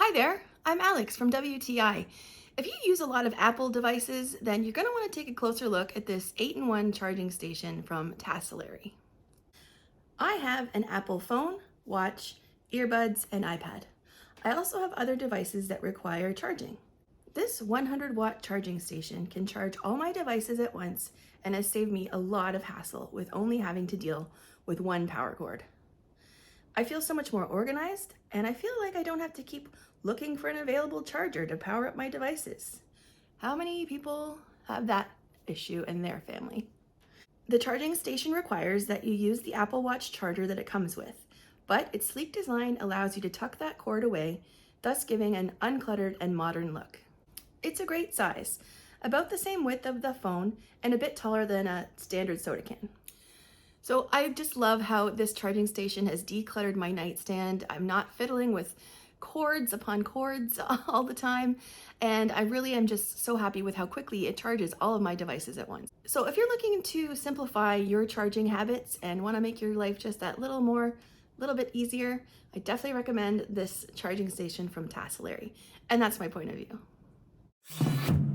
Hi there, I'm Alex from WTI. If you use a lot of Apple devices, then you're going to want to take a closer look at this 8-in-1 charging station from Tacelary. I have an Apple phone, watch, earbuds, and iPad. I also have other devices that require charging. This 100-watt charging station can charge all my devices at once and has saved me a lot of hassle with only having to deal with one power cord. I feel so much more organized, and I feel like I don't have to keep looking for an available charger to power up my devices. How many people have that issue in their family? The charging station requires that you use the Apple Watch charger that it comes with, but its sleek design allows you to tuck that cord away, thus giving an uncluttered and modern look. It's a great size, about the same width of the phone and a bit taller than a standard soda can. So I just love how this charging station has decluttered my nightstand. I'm not fiddling with cords upon cords all the time. And I really am just so happy with how quickly it charges all of my devices at once. So if you're looking to simplify your charging habits and want to make your life just that little bit easier, I definitely recommend this charging station from Tacelary. And that's my point of view.